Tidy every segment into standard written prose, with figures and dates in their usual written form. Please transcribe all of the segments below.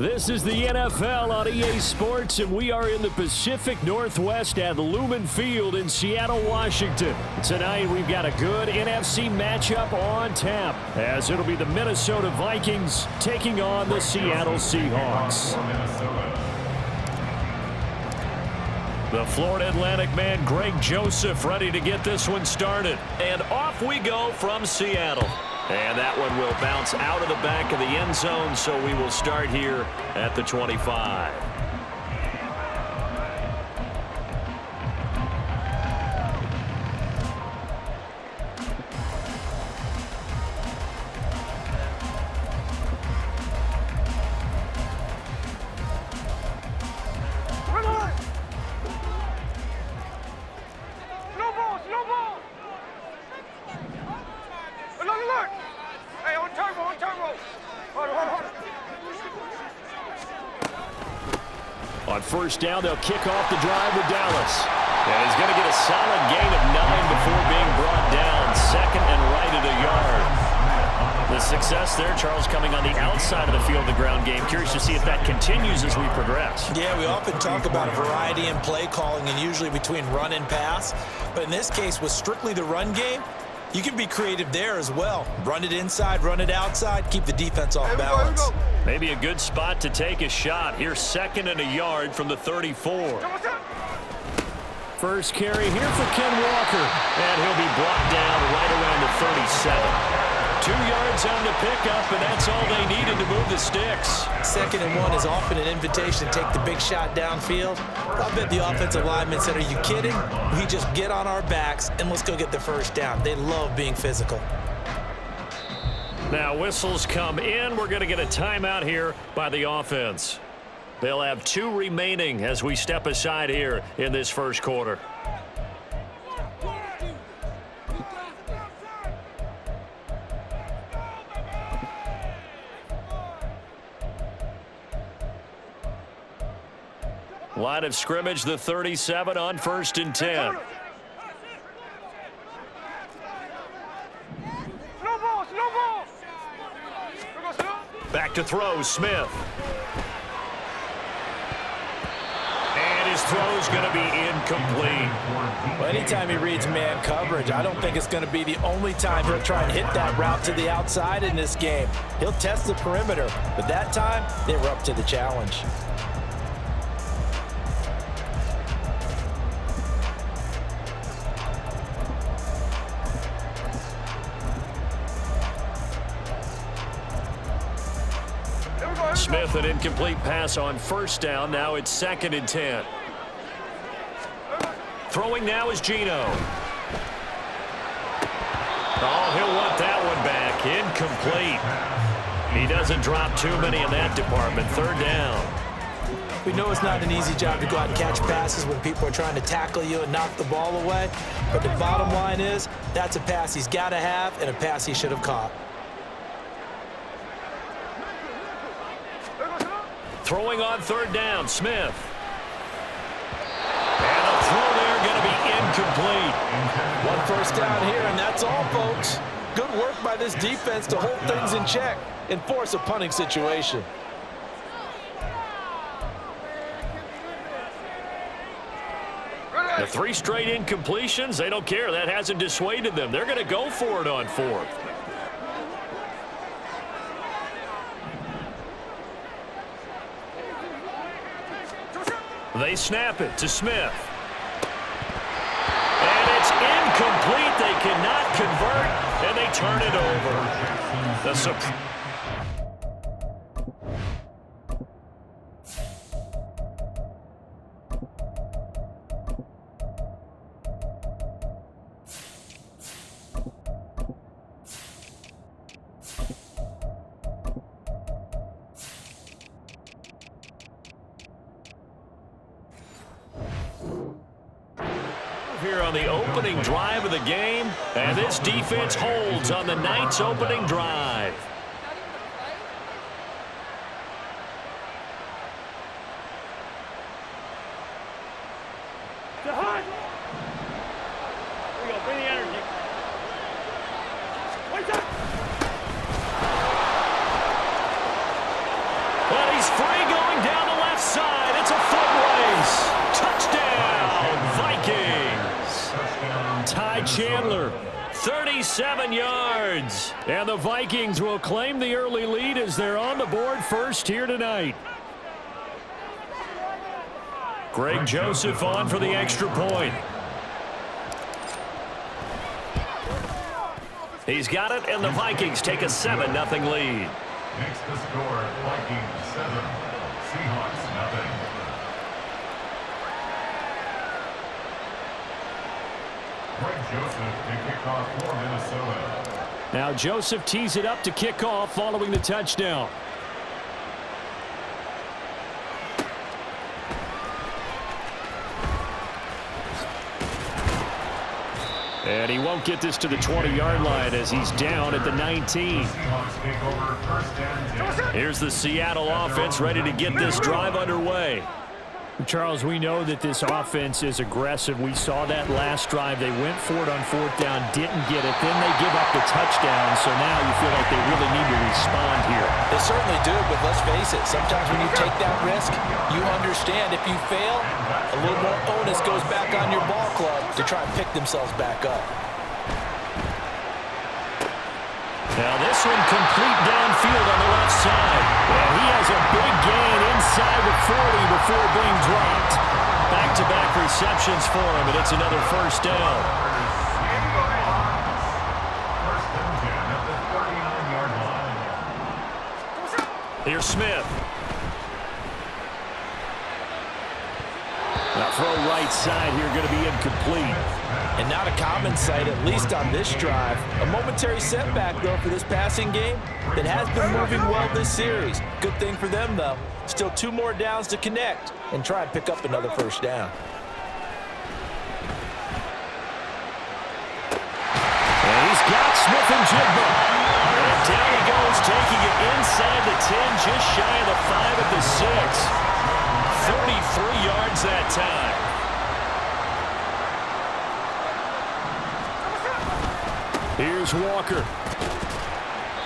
This is the NFL on EA Sports, and we are in the Pacific Northwest at Lumen Field in Seattle, Washington. Tonight, we've got a good NFC matchup on tap, as it'll be the Minnesota Vikings taking on the Seattle Seahawks. The Florida Atlantic man, Greg Joseph, ready to get this one started. And off we go from Seattle. And that one will bounce out of the back of the end zone, so we will start here at the 25. On first down, they'll kick off the drive with Dallas. And he's going to get a solid gain of 9 before being brought down. Second and right at a yard. The success there, Charles, coming on the outside of the field, the ground game. Curious to see if that continues as we progress. Yeah, we often talk about a variety in play calling and usually between run and pass. But in this case, with strictly the run game, you can be creative there as well. Run it inside, run it outside, keep the defense off balance. Maybe a good spot to take a shot. Here's second and a yard from the 34. First carry here for Ken Walker. And he'll be brought down right around the 37. 2 yards on the pickup, and that's all they needed to move the sticks. Second and 1 is often an invitation to take the big shot downfield. I bet the offensive lineman said, are you kidding? We just get on our backs and let's go get the first down. They love being physical. Now whistles come in. We're going to get a timeout here by the offense. They'll have 2 remaining as we step aside here in this first quarter. Line of scrimmage, the 37 on first and 10. Back to throw, Smith. And his throw's going to be incomplete. Well, anytime he reads man coverage, I don't think it's going to be the only time he'll try and hit that route to the outside in this game. He'll test the perimeter, but that time, they were up to the challenge. Smith, an incomplete pass on first down. Now it's second and 10. Throwing now is Geno. Oh, he'll want that one back. Incomplete. He doesn't drop too many in that department. Third down. We know it's not an easy job to go out and catch passes when people are trying to tackle you and knock the ball away. But the bottom line is, that's a pass he's got to have and a pass he should have caught. Throwing on third down, Smith. And the throw there going to be incomplete. One first down here, and that's all, folks. Good work by this defense to hold things in check and force a punting situation. The 3 straight incompletions, they don't care. That hasn't dissuaded them. They're going to go for it on fourth. They snap it to Smith. And it's incomplete. They cannot convert, and they turn it over. The surprise. Here on the opening drive of the game, and this defense holds on the night's opening drive. Here we go, bring the energy. Wait up! But he's free. Chandler. 37 yards. And the Vikings will claim the early lead as they're on the board first here tonight. Greg Joseph on for the extra point. He's got it, and the Vikings take a 7-0 lead. Next to score, Vikings 7, Seahawks 0. Greg Joseph to kick off for Minnesota. Now Joseph tees it up to kick off following the touchdown. And he won't get this to the 20-yard line as he's down at the 19. Here's the Seattle offense ready to get this drive underway. Charles, we know that this offense is aggressive. We saw that last drive. They went for it on 4th down, didn't get it. Then they give up the touchdown, so now you feel like they really need to respond here. They certainly do, but let's face it. Sometimes when you take that risk, you understand if you fail, a little more onus goes back on your ball club to try and pick themselves back up. Now this one complete downfield on the left side. And he has a big gain inside the 40 before being dropped. Back-to-back receptions for him, and it's another first down. Here's Smith. Now throw right side here, going to be incomplete. And not a common sight, at least on this drive. A momentary setback, though, for this passing game that has been moving well this series. Good thing for them, though. Still 2 more downs to connect and try and pick up another first down. And he's got Smith and Jigba. And down he goes, taking it inside the 10, just shy of the 5 at the 6. 33 yards that time. Here's Walker.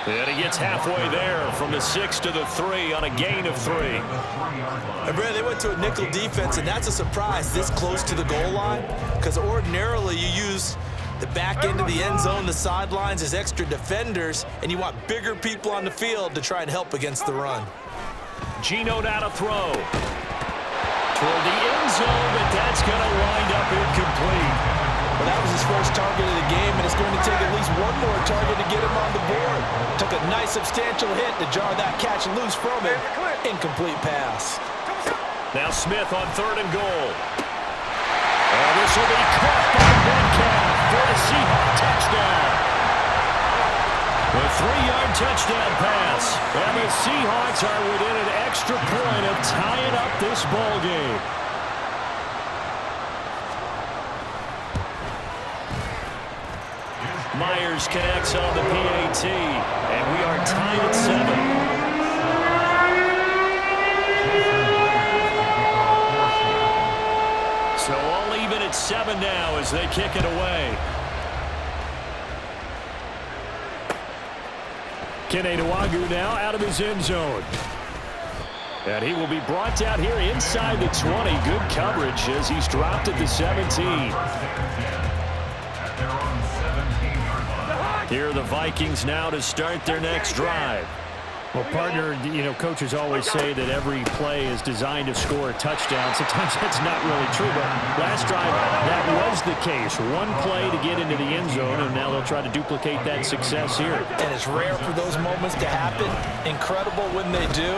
And he gets halfway there from the 6 to the 3 on a gain of 3. And Brad, they went to a nickel defense, and that's a surprise this close to the goal line, because ordinarily you use the back end of the end zone, the sidelines as extra defenders, and you want bigger people on the field to try and help against the run. Geno now to throw. Toward the end zone, but that's going to wind up incomplete. Well, that was his first target of the game, and it's going to take at least one more target to get him on the board. Took a nice substantial hit to jar that catch loose from him. Incomplete pass. Now Smith on 3rd and goal. And this will be caught by Metcalf for the Seahawks touchdown. A 3-yard touchdown pass. And the Seahawks are within an extra point of tying up this ball game. Myers connects on the PAT, and we are tied at 7. So all even at 7 now as they kick it away. Kene Nwangwu now out of his end zone. And he will be brought down here inside the 20. Good coverage as he's dropped at the 17. Here are the Vikings now to start their next drive. Well, partner, you know, coaches always say that every play is designed to score a touchdown. Sometimes that's not really true, but last drive, that was the case. One play to get into the end zone, and now they'll try to duplicate that success here. And it's rare for those moments to happen. Incredible when they do.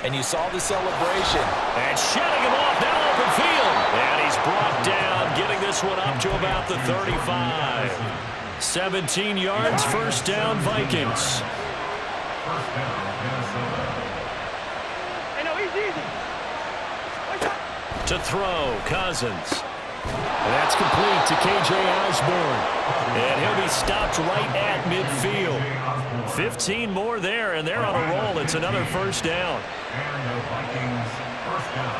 And you saw the celebration. And shutting him off now open field. And he's brought down, getting this one up to about the 35. 17 yards, first down, Vikings. To throw, Cousins. That's complete to K.J. Osborne. And he'll be stopped right at midfield. 15 more there, and they're on a roll. It's another first down. And the Vikings first down.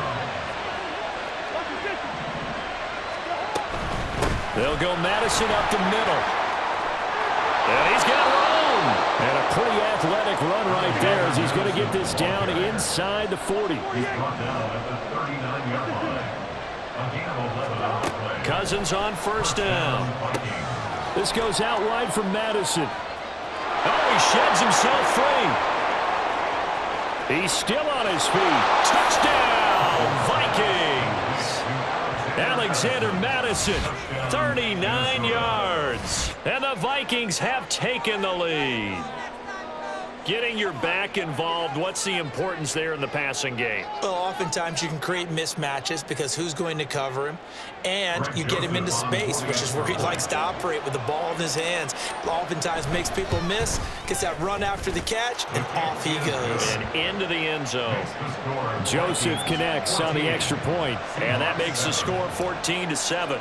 They'll go Madison up the middle. And he's got room. And a pretty athletic run right there as he's going to get this down inside the 40. Cousins Cousins on first down. This goes out wide from Madison. Oh, he sheds himself free. He's still on his feet. Touchdown, Vikings. Alexander Madison, 39 yards. And the Vikings have taken the lead. Getting your back involved, what's the importance there in the passing game? Well, oftentimes you can create mismatches because who's going to cover him, and you get him into space, which is where he likes to operate with the ball in his hands. Oftentimes makes people miss, gets that run after the catch, and off he goes. And into the end zone. Joseph connects on the extra point, and that makes the score 14-7.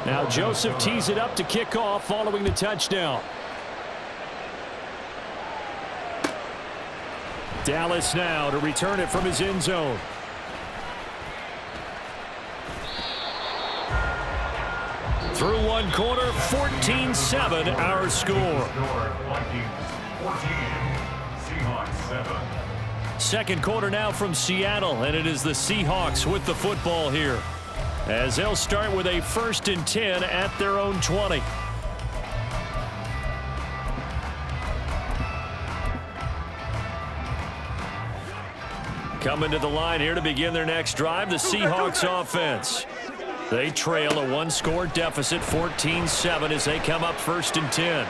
Now Joseph tees it up to kick off following the touchdown. Dallas now to return it from his end zone. Through one quarter, 14-7 our score. Second quarter now from Seattle, and it is the Seahawks with the football here, as they'll start with a 1st and 10 at their own 20. Coming to the line here to begin their next drive, the Seahawks offense. They trail a one-score deficit, 14-7, as they come up 1st and 10.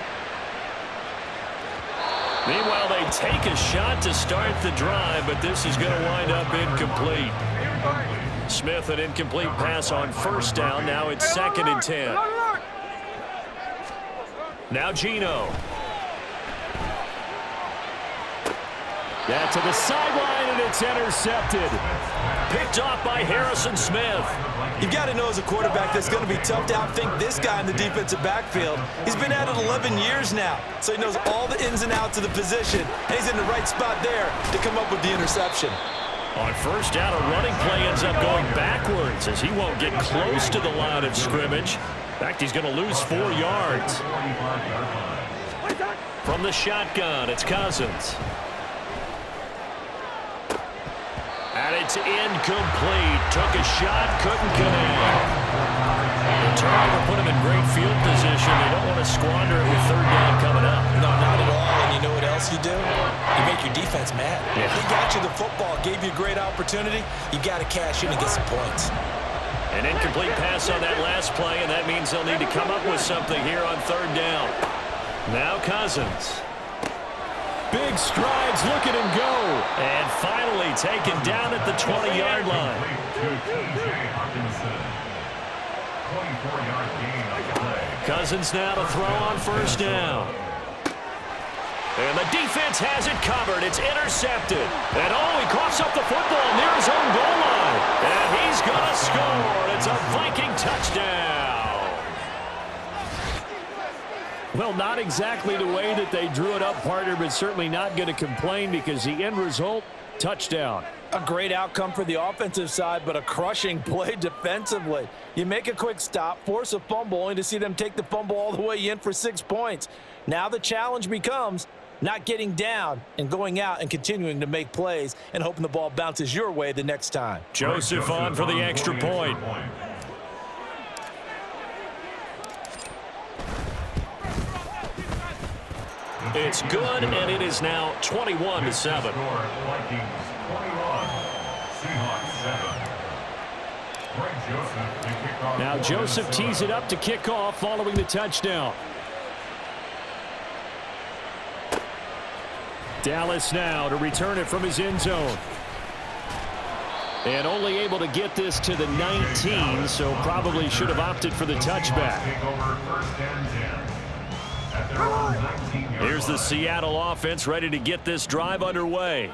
Meanwhile, they take a shot to start the drive, but this is going to wind up incomplete. Smith, an incomplete pass on 1st down. Now it's 2nd and 10. Now Geno. That to the sideline, and it's intercepted. Picked off by Harrison Smith. You've got to know as a quarterback that's going to be tough to outthink this guy in the defensive backfield. He's been at it 11 years now, so he knows all the ins and outs of the position, and he's in the right spot there to come up with the interception. On 1st down, a running play ends up going backwards as he won't get close to the line of scrimmage. In fact, he's going to lose 4 yards. From the shotgun, it's Cousins. And it's incomplete. Took a shot, couldn't connect. The turnover put him in great field position. They don't want to squander it with 3rd down coming up. No, not at all. And you know what else you do? You make your defense mad. Yeah. He got you the football, gave you a great opportunity. You got to cash in and get some points. An incomplete pass on that last play, and that means they'll need to come up with something here on 3rd down. Now Cousins. Big strides, look at him go. And finally taken down at the 20-yard line. Cousins now to throw on 1st down. And the defense has it covered. It's intercepted. And he coughs up the football near his own goal line. And he's going to score. It's a Viking touchdown. Well, not exactly the way that they drew it up, partner, but certainly not going to complain because the end result, touchdown. A great outcome for the offensive side, but a crushing play defensively. You make a quick stop, force a fumble, only to see them take the fumble all the way in for 6 points. Now the challenge becomes not getting down and going out and continuing to make plays and hoping the ball bounces your way the next time. Joseph on for the extra point. It's good, and it is now 21-7. Now Joseph tees it up to kick off following the touchdown. Dallas now to return it from his end zone. And only able to get this to the 19, so probably should have opted for the touchback. Here's the Seattle offense ready to get this drive underway.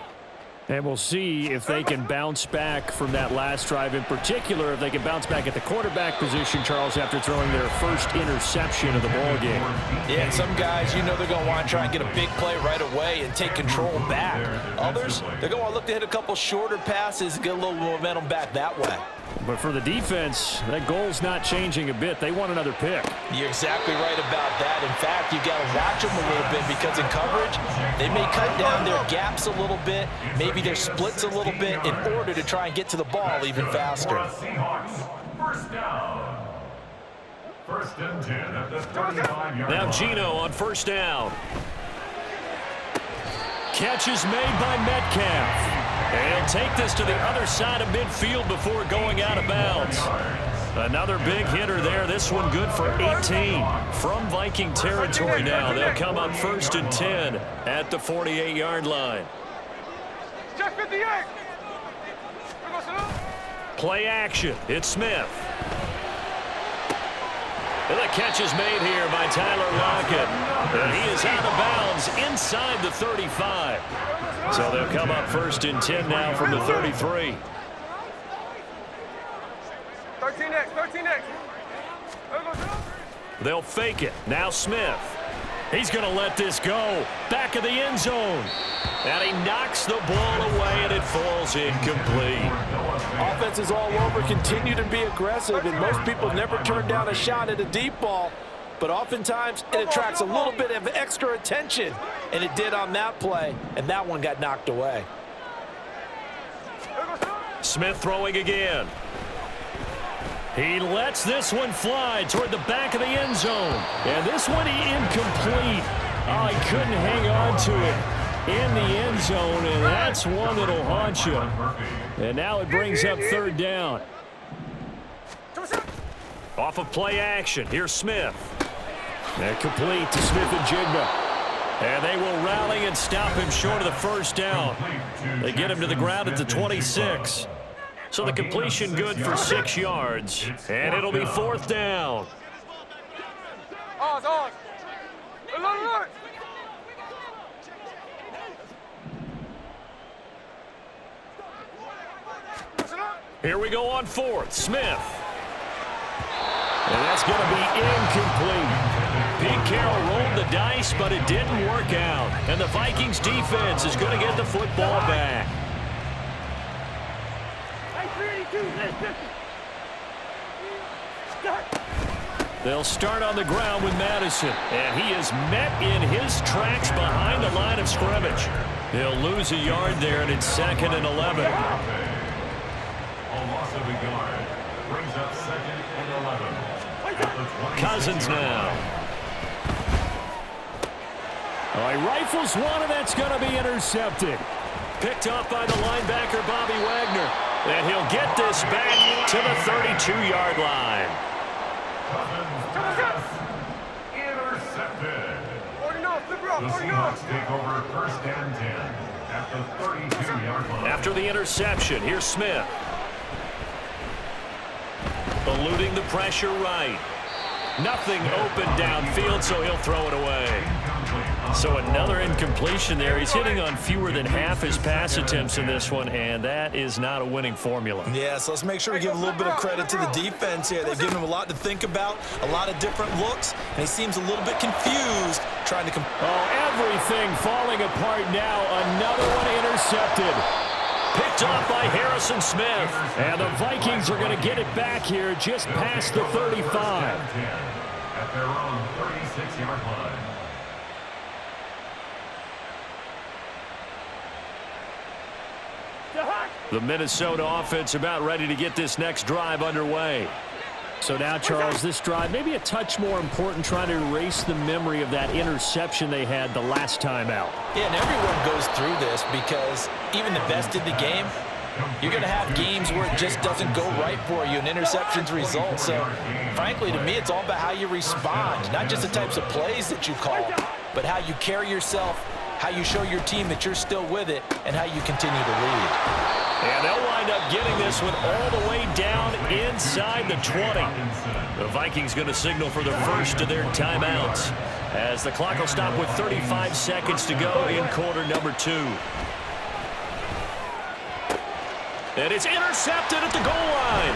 And we'll see if they can bounce back from that last drive, in particular if they can bounce back at the quarterback position, Charles, after throwing their first interception of the ball game. Yeah, and some guys, you know they're going to want to try and get a big play right away and take control back. Others, they're going to want to look to hit a couple shorter passes and get a little momentum back that way. But for the defense, that goal's not changing a bit. They want another pick. You're exactly right about that. In fact, you've got to watch them a little bit because in coverage, they may cut down their gaps a little bit, maybe their splits a little bit in order to try and get to the ball even faster. First and 10 at the 35-yard line. Now Gino on first down. Catch is made by Metcalf. And he'll take this to the other side of midfield before going out of bounds. Another big hitter there. This one good for 18. From Viking territory now. They'll come up first and 10 at the 48-yard line. Play action. It's Smith. And the catch is made here by Tyler Lockett. And he is out of bounds inside the 35. So they'll come up first and 10 now from the 33. 13X. They'll fake it. Now Smith. He's going to let this go. Back of the end zone. And he knocks the ball away, and it falls incomplete. Offense is all over. Continue to be aggressive, and most people never turn down a shot at a deep ball. But oftentimes, it attracts a little bit of extra attention. And it did on that play, and that one got knocked away. Smith throwing again. He lets this one fly toward the back of the end zone. And this one incomplete. Oh, he couldn't hang on to it in the end zone, and that's one that'll haunt you. And now it brings up third down. Off of play action. Here's Smith. And complete to Smith and Jigba. And they will rally and stop him short of the first down. They get him to the ground at the 26. So the completion good for 6 yards. And it'll be fourth down. Here we go on fourth. Smith. And that's going to be incomplete. Pete Carroll rolled the dice, but it didn't work out. And the Vikings defense is going to get the football back. They'll start on the ground with Madison. And he is met in his tracks behind the line of scrimmage. He'll lose a yard there, and it's 2nd and 11. A loss of a yard brings up 2nd and 11. Cousins now. Oh, he rifles one, and that's going to be intercepted. Picked off by the linebacker, Bobby Wagner. And he'll get this back to the 32-yard line. Intercepted. The Seahawks take over first and 10 at the 32-yard line. After the interception, here's Smith. Eluding the pressure right. Nothing open downfield, so he'll throw it away. So another incompletion there. He's hitting on fewer than half his pass attempts in this one, and that is not a winning formula. Yeah, so let's make sure we give a little bit of credit to the defense here. They've given him a lot to think about, a lot of different looks, and he seems a little bit confused trying to everything falling apart now. Another one intercepted. Picked off by Harrison Smith. And the Vikings are going to get it back here just past the 35. At their own 36-yard line. The Minnesota offense about ready to get this next drive underway. So now, Charles, this drive maybe a touch more important, trying to erase the memory of that interception they had the last time out. Yeah, and everyone goes through this because even the best in the game, you're going to have games where it just doesn't go right for you, and interceptions result. So, frankly, to me, it's all about how you respond, not just the types of plays that you call, but how you carry yourself, how you show your team that you're still with it, and how you continue to lead. And they'll wind up getting this one all the way down inside the 20. The Vikings going to signal for the first of their timeouts as the clock will stop with 35 seconds to go in quarter number 2. And it's intercepted at the goal line.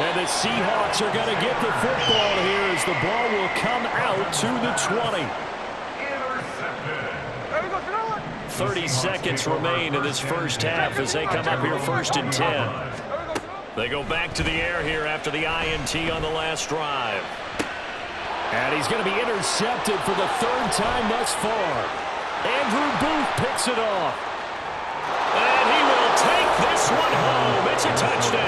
And the Seahawks are going to get the football here as the ball will come out to the 20. 30 seconds remain in this first half as they come up here first and 10. They go back to the air here after the INT on the last drive. And he's going to be intercepted for the 3rd time thus far. Andrew Booth picks it off. And he will take this one home. It's a touchdown.